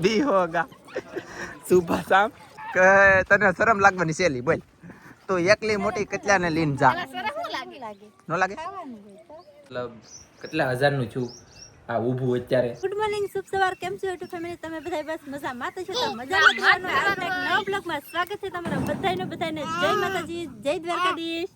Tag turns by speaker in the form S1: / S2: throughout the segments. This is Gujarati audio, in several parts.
S1: भी होगा सुबह शाम કે તને શરમ લાગવાની સેલી બોલ તો એકલી મોટી કેટલાને લઈને જા નો લાગે મતલબ કેટલા હજારનું છું આ ઊભું અત્યારે.
S2: ગુડ મોર્નિંગ, શુભ સવાર. કેમ છો યુટ્યુબ ફેમિલી? તમે બધા બસ મજામાં તો છો? તો મજામાં નવા બ્લોગમાં સ્વાગત છે તમારા બધાને જય માતાજી, જય દ્વારકાધીશ.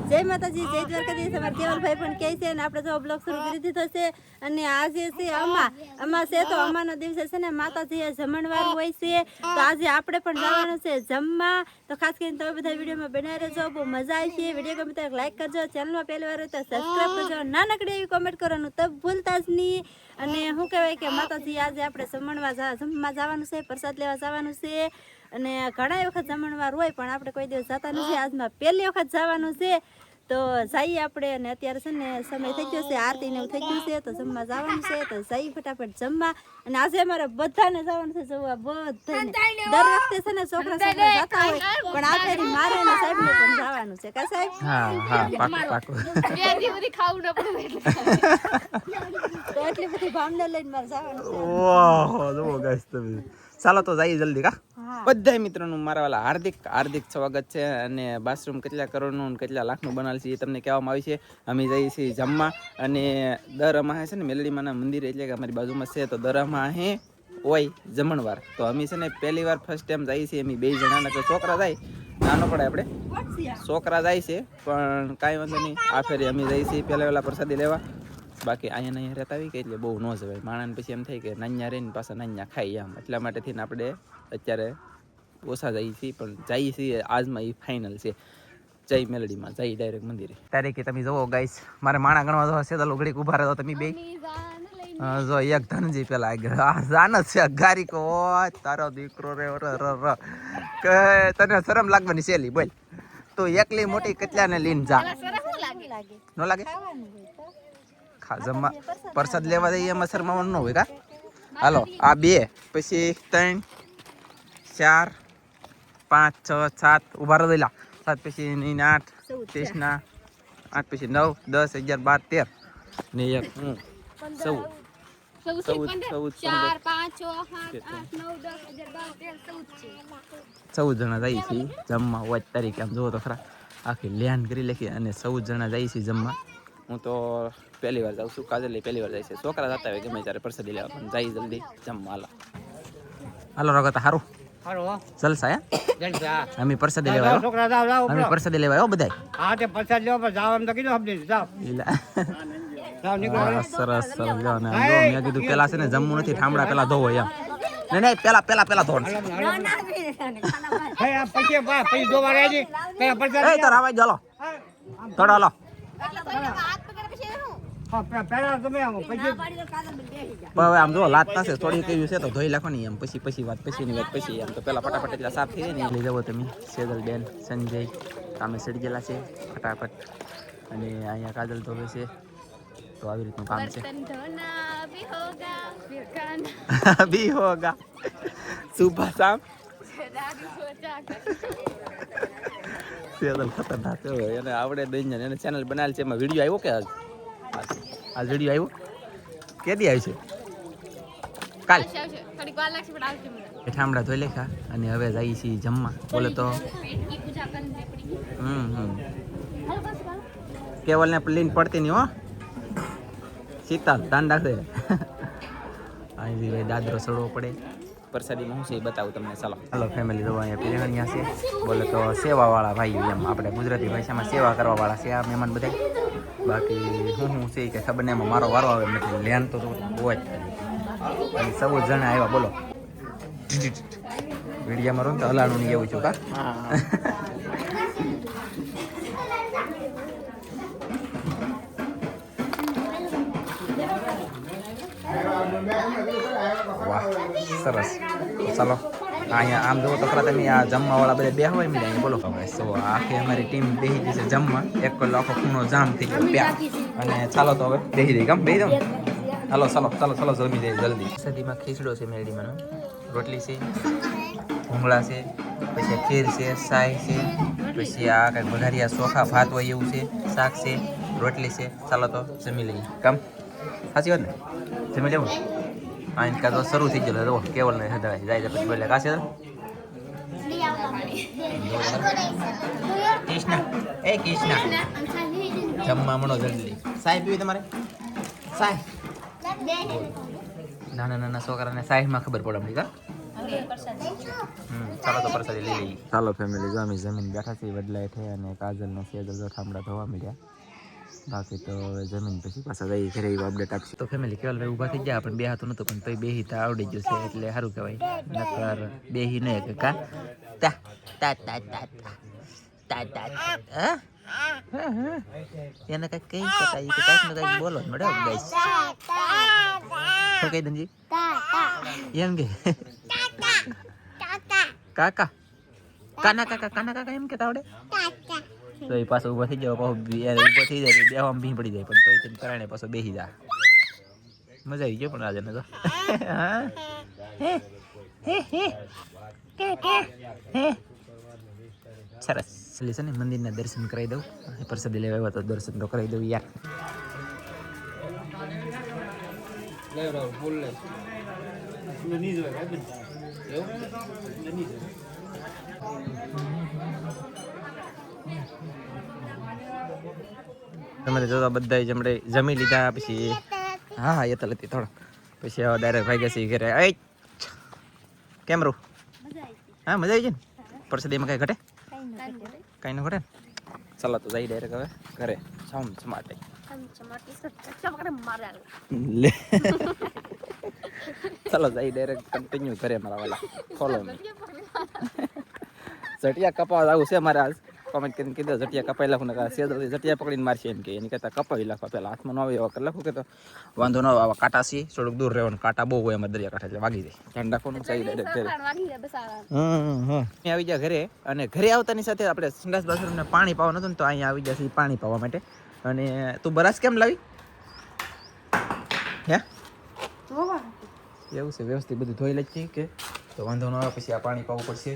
S2: જય માતાજી, જય દ્વારકાધીશ. અમારા કેવલભાઈ પણ કહે છે અને આપણે જો બ્લોગ શરૂ કરી દીધો છે. અને આજે છે અમા છે તો અમાના દિવસે છે ને માતાજી જમણવાર હોય છે, તો આજે આપણે પણ જવાનું છે જમવા. તો ખાસ કરીને તમે બધા વિડીયોમાં બનાવી રહેજો, બહુ મજા આવી છે. વિડીયો ગમે તો લાઈક કરજો, ચેનલમાં પહેલી વાર હોય તો સબસ્ક્રાઈબ કરજો, નાનકડી એવી કોમેન્ટ કરવાનું તો ભૂલતા જ નહીં. અને શું કહેવાય કે માતાજી આજે આપણે જમવા જવાનું છે, પ્રસાદ લેવા જવાનું છે. અને ઘણા વખત જમણવાર હોય પણ આપણે કોઈ દિવસ જતા નથી, આજમાં પહેલી વખત જવાનું છે. તો જઈએ આપણે. અને અત્યારે છે ને સમય થઈ ગયો છે, આરતી ને એવું થઈ ગયું છે, તો જમવા જવાનું છે. તો જઈએ ફટાફટ જમવા. અને આજે અમારે બધાને જવાનું છે જમવા, બધાને. દર વખતે છે ને છોકરા જતા હોય પણ આ ફેરી મારે અને સાહેબ ને પણ જવાનું છે. કા સાહેબ?
S1: હા પાકું
S2: તો એટલી બધી ભાવના લઈને મારે જવાનું છે.
S1: ઓહો જો ગાઈસ તમે ચાલો તો જઈએ જલ્દી. કા બધા મિત્રોનું મારા વાલા હાર્દિક સ્વાગત છે. અને બાથરૂમ કેટલા કરોડનું કેટલા લાખનું બનાવેલ છે એ તમને કહેવામાં આવી છે. અમે જઈએ છીએ જમવા. અને દર અમાહે છે ને મેલડીમાના મંદિર એટલે કે અમારી બાજુમાં છે, તો દર અમાહે હોય જમણવાર. તો અમે છે ને પહેલી વાર ફર્સ્ટ ટાઈમ જઈએ છીએ અમે 2 જણાના. તો છોકરા જાય નાનો પડે, આપણે છોકરા જાય છે પણ કાંઈ વાંધો નહીં. આ ફેરી અમે જઈએ છીએ પહેલા પ્રસાદી લેવા. બાકી અહીંયા રહેતા આવી કે એટલે બહુ ન જવાય માણસને, પછી એમ થાય કે નાન્યા રહીને પાછા નાન્યા ખાઈ આમ. એટલા માટે થઈને આપણે અત્યારે ઓછા જઈએ છીએ, પણ જઈએ છીએ આજમાં એ ફાઇનલ છે. જય મેલડીમાં, જય ડાયરેક્ટ મંદિરે. તારીખે તમે જોવો ગાઈસ, મારે માણા ગણવા જો હશે તો ઘડીક ઉભા રહો તમે બે. જો એક ધનજી પેલા જાન જ છે ગારી કો તારો દીકરો રે કે તને શરમ લાગવાની સેલી બોલ તો એકલી મોટી કેટલાને લઈને જા નો લાગે? જમવા પ્રસાદ લેવા જઈએ એમાં શરમાવાનું ન હોય. કા હાલો આ 2 પછી 3 4 5 6 7 ઉભા રહેલા 7 પછી 9 8 ના 8 પછી 9 10 11 12 13 ને એક 14 જણા જઈએ છીએ જમવા. હોય તારીખે આમ જોવો તો ખરા આખી લેન કરી લખી અને 14 જણા જઈએ છીએ જમવા. હું તો પહેલી વાર જાઉં છું, કાજલ પહેલી વાર જાય છે. છોકરા જતા હોય ગમે ત્યારે પ્રસાદી લેવા, પણ જાય જલ્દી જમવા. હાલો રગતા સારું જલસા અમે પ્રસાદી લેવા અમે પ્રસાદી લેવા બધા.
S3: હા તે પ્રસાદ લેવા પર જાવ એમ તો કીધું આપણે જાવ.
S1: સરસ મેં કીધું પેલા છે ને જમવું નથી, ઠામડા પેલા ધોવો એમ. નહીં પેલા ધોણ
S3: પછી જોવા રહેજી પેલા પ્રસાદ
S1: એ તાર આવાજ ચાલો થોડો હાલો. હવે આમ જો લાત પાસે થોડી કેવી છે તો ધોઈ નાખો ને એમ. પછી વાત પછી એમ તો પેલા ફટાફટ એટલા સાફ થઈ જાય ને. લઈ જવો તમે સેજલ બેન સંજય કામે સડી ગયેલા છે ફટાફટ. અને અહીંયા કાજલ ધોવે છે. તો આવી રીતનું કામ છે. भी होगा सुबह शाम સેજલ ખતરનાક છે એને આવડે દઈને એને ચેનલ બનાવેલ છે. એમાં વિડીયો આવ્યો કે આજ વિડીયો આવ્યો કે દી આવી છે? કાલ ઠામડા ધોઈ લેખા. અને હવે જઈએ છીએ જમવા. બોલે તો કેવલ ને લઈને પડતી નહીં હો. શીતલ દાંડા છે અહીં ભાઈ દાદરો સડવો પડે. પ્રસાદીમાં શું છે એ બતાવું તમને. ચાલો ફેમિલી જો અહીંયા પીરહણિયા છે. બોલે તો સેવાવાળા ભાઈઓ એમ આપણે ગુજરાતી ભાષામાં સેવા કરવાવાળા છે આ મહેમાન બધા. બાકી હું છે કે ખબર ને એમાં મારો વારો આવે એટલે લેન તો બહુ જ થાય. અને 14 જણા આવ્યા બોલો. વિડીયામાં રહો ને તો હલાણું નહીં એવું છું. કા વાહ સરસ. ચાલો અહીંયા આમ જુઓ તો ખરા તમે આ જમવાવાળા બધા બે હોય મેં બોલો ખબર. તો આખી અમારી ટીમ બેસી ગઈ છે જમવા. એક આખો ખૂણો જામ થઈ ગયો પ્યા. અને ચાલો તો હવે બેસી દઈ ગમ બેસી દઉં. હાલો ચાલો જમી દઈએ જલ્દી. સદીમાં ખીચડો છે મેરડીમાં, રોટલી છે, ભૂંગળા છે, પછી ખીર છે, સાય છે, પછી આ કંઈક વઘારિયા ચોખા ભાત હોય એવું છે, શાક છે, રોટલી છે. ચાલો તો જમી લઈએ. કામ સાચી વાત ને? જમી લેવું અહીં કા તો શરૂ થઈ ગયેલો જો કેવલ ને હદાય જાય છે પછી બોલે કાશે કૃષ્ણ એ કૃષ્ણ જમવા મળો જલ્દી સાહેબ પીવી તમારે સાહેબ નાના નાના છોકરાને સાહેબમાં ખબર પડે અમરી કા ચાલો તો પ્રસાદી લઈ લઈએ ચાલો ફેમિલી જો અમે જમીન બેઠા છીએ વડલાય છે અને કાજલ ને સેજલ જો ઠામડા ધોવા મળ્યા બાકી તો જમીન પછી પાછા જઈ ઘરે એવું અપડેટ આપશે તો ફેમિલી કેવલ ભાઈ ઊભા થઈ ગયા પણ બેહાતું નતું પણ તોય બેહી તો આવડી ગયું છે એટલે સારું કહેવાય નકર બેહી નહીં કે કા તા તા તા તા તા તા તા એને કઈ કઈ શકાય કે કઈક ને કઈક બોલો મેડમ ગાઈસ શું કહી દંજી એમ કે કાકા કાના કાકા એમ કેતા આવડે તો એ પાછો ઊભો થઈ જાવ પાછો ઊભો થઈ જાય બેવામાં ભી પડી જાય પણ તોય તેમ કરાણે પાછો બેસી જા મજા આવી ગયો પણ આજે ને તો સરસ એટલે છે ને મંદિરના દર્શન કરાવી દઉં પ્રસાદી લેવા આવ્યા તો દર્શન તો કરાવી દઉં યાર તમે જોતા બધા જમડે જમી લીધા પછી હા એ તો હતી થોડો પછી ડાયરેક્ટ ભાઈ ગયા ઘરે એ કેમ રહું હા મજા આવી છે ને પ્રસાદીમાં કઈ ઘટે કઈ ન ઘટે ને ચાલો તો જઈ ડાયરેક્ટ હવે ઘરે માટે લે ચાલો જઈ ડાયરેક્ટ કન્ટિન્યુ ઘરે મારા વાલા ફોલો ઝટિયા કપાવા આવું છે મારે આજ કોમેન્ટ કરીને કીધું ઝટિયા કપાઈ લખું ને સેદરથી ઝટિયા પકડીને મારશે એમ કે એની કરતાં કપાવી લખવા પહેલાં હાથમાં ન આવે એવા કરી લખું કે તો વાંધો ન આવે આવા કાંટા છે થોડુંક દૂર રહેવાનું કાંટા બહુ હોય એમાં દરિયા કાંઠા એટલે વાગી જાય ધ્યાન રાખવાનું ચાલી ડાયરેક્ટ ઘરે આવી જાય ઘરે અને ઘરે આવતાની સાથે આપણે સંડાસ બાથરૂમને પાણી પાવાનું હતું ને તો અહીંયા આવી જશે પાણી પાવા માટે અને તું બરાસ કેમ લાવી હે એવું છે વ્યવસ્થિત બધું ધોઈ લે છે કે તો વાંધો ન આવે પછી આ પાણી પાવું પડશે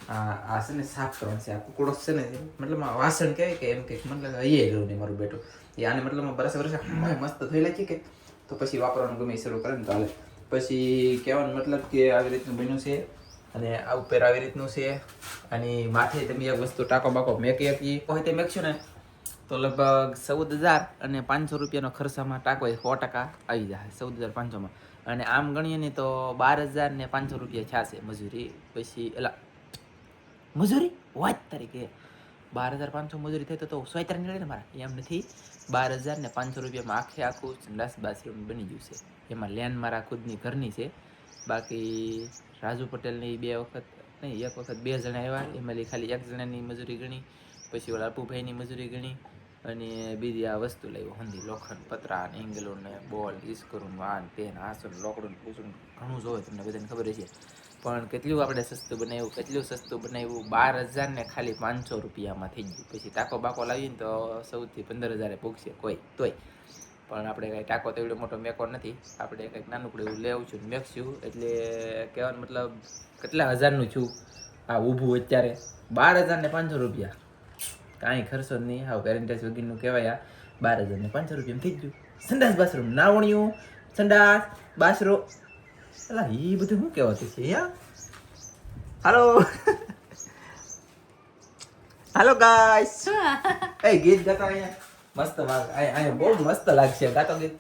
S1: આ છે ને સાફ કરવાનું છે આ કુકડો છે ને મતલબ વાસણ કહેવાય કે એમ કે મતલબ અહીંયા રહ્યું ને મારું બેટું એ આને મતલબ બરસ મસ્ત ધોઈ લે છે કે તો પછી વાપરવાનું ગમે શરૂ કરે ને તો હાલે પછી કહેવાનું મતલબ કે આવી રીતનું બન્યું છે અને આ ઉપર આવી રીતનું છે અને માથે તમે એક વસ્તુ ટાંકો બાકો મેકી આપી હોય તે મેકશું ને તો લગભગ 14,000 અને 500 રૂપિયાનો ખર્ચામાં ટાંકો 100% આવી જાય 14,500માં અને આમ ગણીએ ને તો 12,000 ને 500 રૂપિયા થયા છે મજૂરી પછી એલા મજૂરી વાત તરીકે 12,500 મજૂરી થઈ તો 100 નીકળે ને મારા એમ નથી 12,000 ને 500 રૂપિયામાં આખું સંડાસ બાથરૂમ બની ગયું છે એમાં લેન મારા ખુદની ઘરની છે બાકી રાજુ પટેલની 2 વખત નહીં 1 વખત 2 જણા આવ્યા એમાં ખાલી 1 જણાની મજૂરી ગણી પછી ઓલા અપુભાઈની મજૂરી ગણી અને બીજી આ વસ્તુ લાવ્યો હંધી લોખંડ પતરા ને એંગલો ને બોલ ઈસ્કરું વાન પેન આસન લોકડું પૂછડું ઘણું જોવે તમને બધાને ખબર છે પણ કેટલું આપણે સસ્તું બનાવ્યું 12,000 ને ખાલી 500 રૂપિયામાં થઈ ગયું પછી ટાંકો બાકો લાવીને તો સૌથી 15,000 પૂગશે કોઈ તોય પણ આપણે કાંઈ ટાંકો તો એવડો મોટો મેકો નથી આપણે કંઈક નાનકડું એવું લેવું છું મેકશું એટલે કહેવાનો મતલબ કેટલા હજારનું છું આ ઊભું અત્યારે 12,500 રૂપિયા કાંઈ ખર્ચો જ નહીં આવું પેરેન્ટાઇઝ વગીરનું કહેવાય 12,500 રૂપિયામાં થઈ ગયું સંડાસ બાથરૂમ નાવણિયું સંડાસ બાથરૂમ અલા એ બધું શું કહેવાતું છે યા હાલો હાલો ગાઈસ એ ગીત ગાતા અહીંયા મસ્ત અહીંયા બહુ મસ્ત લાગશે ગાતો ગીત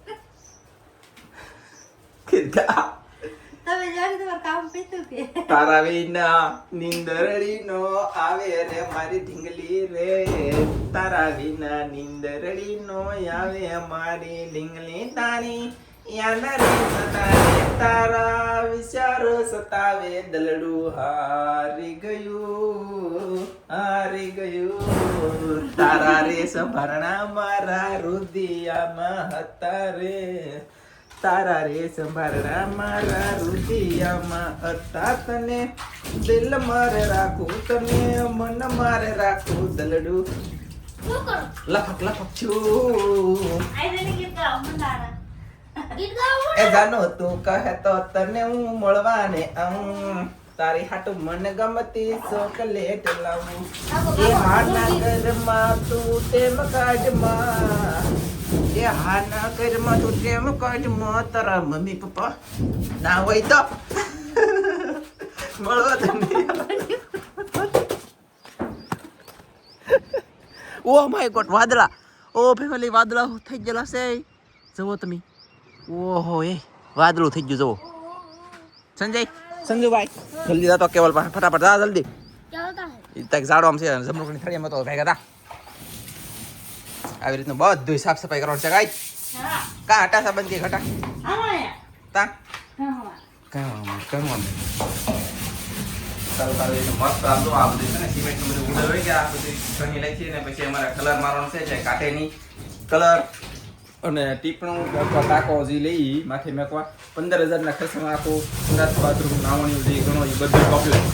S1: ગા
S2: તમે જાણે તમારું કામ પીતું કે
S1: તારા વિના નિંદરડી નો આવે રે મારી ઢીંગલી રે તારા વિના નિંદરડી નો આવે મારી ઢીંગલી તારી યાદ રે સતાવે તારા વિચારો સતાવે દલડું હારી ગયું તારા રે સંભારણા મારા રુદિયામાં હતા રે તારા રે સંભારણા મારા રુદિયામાં હતા તને દિલ મારે રાખું તને મન મારે રાખું દલડું લખક છું એ જાનો તું કહે તો તને હું મળવાને આવું તારી હાટુ મન ગમતી ચોકલેટ લાવું એ હાડના ઘરમાં તું તેમ કાઢમાં એ એ હા ના કરમાં તો કેમ કાઢમાં તારા મમ્મી પપ્પા ના હોય તો મળવા તમને ઓ માય ગોડ વાદળા ઓ ફેમિલી વાદળા થઈ ગયેલા છે જુઓ તમે ઓહો એ વાદળું થઈ ગયું જુઓ સંજુભાઈ જલ્દી જાતો કેવલ પાસે ફટાફટ જા જલ્દી તક ઝાડવામાં છે જમરૂખની થળીમાં તો ભેગા થા આવી રીતનું બધું સાફ સફાઈ કરવાનું છે ગાઈ કા હટા સાબંધ કે ઘટા તા કામ સારું સારું એ મસ્ત આમ તો આ બધું છે ને સિમેન્ટનું બધું ઉડેલ હોય કે આ બધી ઘણી લઈ છે ને પછી અમારે કલર મારવાનો છે કાટેની કલર અને ટીપણું અથવા ટાંકો જે લઈ માથે મેકવા 15,000 ખર્ચમાં આખું સુરત બાથરૂમ નાવણી જે ઘણો એ બધું કમ્પ્લીટ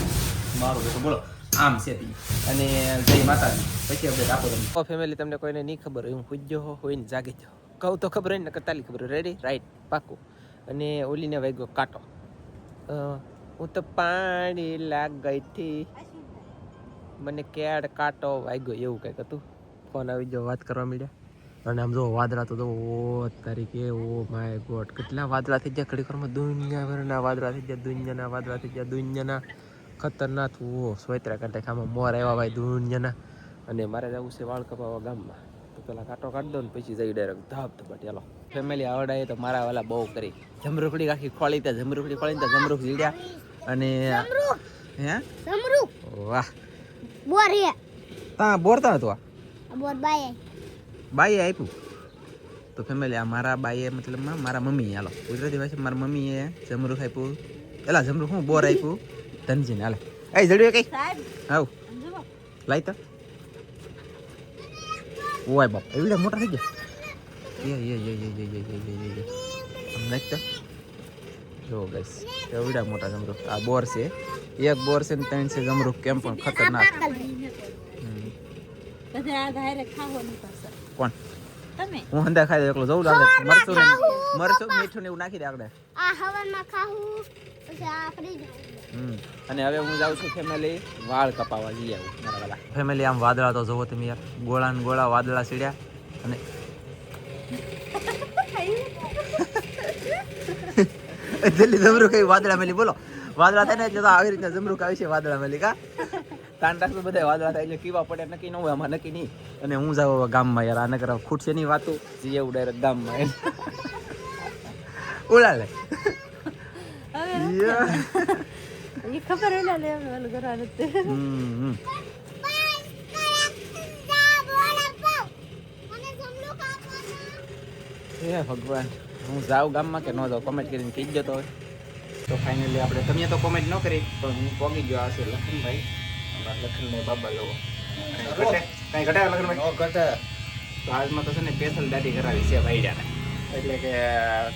S1: મારું બેટું બોલો આમ છે તી અને જય માતાજી પછી અપડેટ આપો તમે ફેમિલી તમને કોઈને નહીં ખબર હોય હું પૂજ્યો હોય ને જાગી જાઓ કહું તો ખબર હોય ને કરતાલી ખબર હોય રેડી રાઈટ પાકું અને ઓલીને વાગ્યો કાંટો હું તો પાણી લાગ ગઈ થી મને કેડ કાંટો વાગ્યો એવું કંઈક હતું ફોન આવી ગયો વાત કરવા માંડ્યા અને આમ જો વાદળા તો ઓ તારીખે ઓ માય ગોડ કેટલા વાદળા થઈ ગયા ઘડીકરમાં દુનિયાભરના વાદળા થઈ ગયા દુનિયાના વાદળા થઈ ગયા દુનિયાના ખતરનાક ઓ સોયત્રા કાંઠે ખામાં મોર આવ્યા ભાઈ દુનિયાના અને મારે જવું છે વાળ કપાવવા ગામમાં તો પેલા કાંટો કાઢી દો ને પછી જઈ ડાયરેક્ટ ધાપ ધપાટ ચાલો ફેમિલી આવડાય તો મારા વાલા બહુ કરી જમરૂખડી આખી ખોળી ત્યાં જમરૂખડી ખોળીને ત્યાં જમરૂખ જીડ્યા અને હે
S2: સમરૂખ
S1: વાહ
S2: બોર હે
S1: તા બોરતા હતું આ
S2: બોર બાય
S1: બાઈએ આપ્યું તો ફેમિલી આ મારા બાઈએ મતલબ મારા મમ્મી હાલો ગુજરાતી ભાષા મારા મમ્મીએ જમરૂખ આપ્યું એલા જમરૂખ હું બોર આપ્યું ધનજીને હાલે એ જડ્યું કઈ
S2: સાહેબ
S1: આવ લાઈ તો ઓય બાપ એવડા મોટા થઈ ગયા આમ નાખ તો જો ગાઈસ એવડા મોટા જમરૂખ આ બોર છે એક બોર છે ને 3 છે જમરૂખ કેમ પણ ખતરનાક
S2: પછી આ ધારે ખાવો નહીં પડશે
S1: કોણ
S2: તમે
S1: હું હંદા ખાઈ દે એકલો જવું લાગે મરચું મીઠું ને એવું નાખી દે આગળ
S2: આ હવામાં ખાવું પછી આ ફ્રીજ
S1: અને હવે હું જાઉં છું ફેમિલી વાળ કપાવવા જઈ આવું મારા વાલા ફેમિલી આમ વાદળા તો જોવો તમે યાર ગોળા ને ગોળા વાદળા સીડ્યા અને જલ્દી જમરૂખ કઈ વાદળા મેલી બોલો વાદળા થાય ને એટલે તો આવી રીતના જમરૂખ આવી છે વાદળા મેલી કા તાંડા તો બધા વાદળા થાય એટલે કીવા પડે નક્કી ન હોય આમાં નક્કી નહીં અને હું જાઉં ગામમાં યાર આ નકર ખૂટશે નહીં વાતું જઈ આવું ડાયરેક્ટ ગામમાં એમ ઉડા લે
S2: એ ખબર હે ને ઓલું કરવાનું તે
S1: હે ભગવાન હું જાઉં ગામમાં કે ન જાઉં કોમેન્ટ કરીને કહી જતો હોય તો ફાઇનલી આપણે તમે તો કોમેન્ટ ન કરી પણ હું પોગી ગયો આ છે લખનભાઈ અમારા લખનભાઈ બાબા લોકો કઈ ઘટે લખનભાઈ ઘટે તો આજમાં તો છે ને સ્પેશિયલ દાઢી કરાવી છે ભાઈજાને એટલે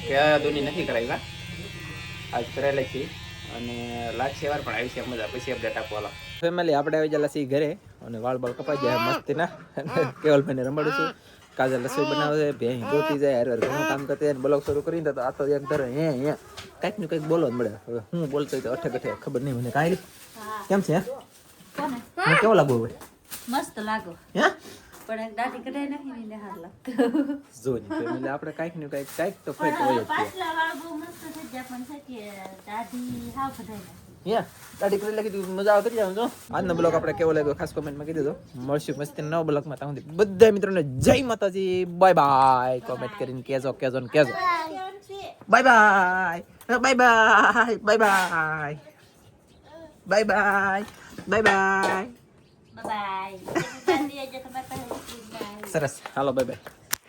S1: કે દૂની નથી કરાવી કા આજ કરેલી છે અને લાગશે વાર પણ આવી છે મજા પછી અપડેટ આપવાલો ફેમિલી આપણે આવી ગયેલા છીએ ઘરે અને વાળ બાળ કપાઈ જાય મસ્તી ના કેવલભાઈને રમાડું છું કાજલ રસોઈ બનાવે છે ભેંસ ગોતી જાય હાર ઘણું કામ કરતી બ્લોગ શરૂ કરીને તો આ તો એક ધરે હે કંઈક ને કંઈક બોલવા જ મળે હવે હું બોલતો હોય તો અઠે ગઠે ખબર નહીં મને કાંઈ કેમ છે
S2: કોને
S1: હું કેવો લાગુ હવે
S2: મસ્ત લાગો
S1: હે
S2: પણ એક દાઢી કઢાઈ નાખી ને હાર લાગતો
S1: જોઈ ફેમિલી આપણે કાંઈક ને કાંઈક તો ફેટ હોય જ છે
S2: પાછલા વાળ બહુ મસ્ત થઈ ગયા પણ છે કે દાઢી હાવ કઢાઈ નાખી
S1: હે દાઢી કરી લાગી મજા આવે કરી જાવ છો આજનો બ્લોગ આપણે કેવો લાગ્યો ખાસ કોમેન્ટમાં કહી દેજો મળશું મસ્તી નવો બ્લોગમાં ત્યાં સુધી બધા મિત્રોને જય માતાજી બાય બાય કોમેન્ટ કરીને કહેજો bye bye bye bye bye bye bye bye bye bye
S2: bye bye તમારે પાસે
S1: સરસ હાલો બાય બાય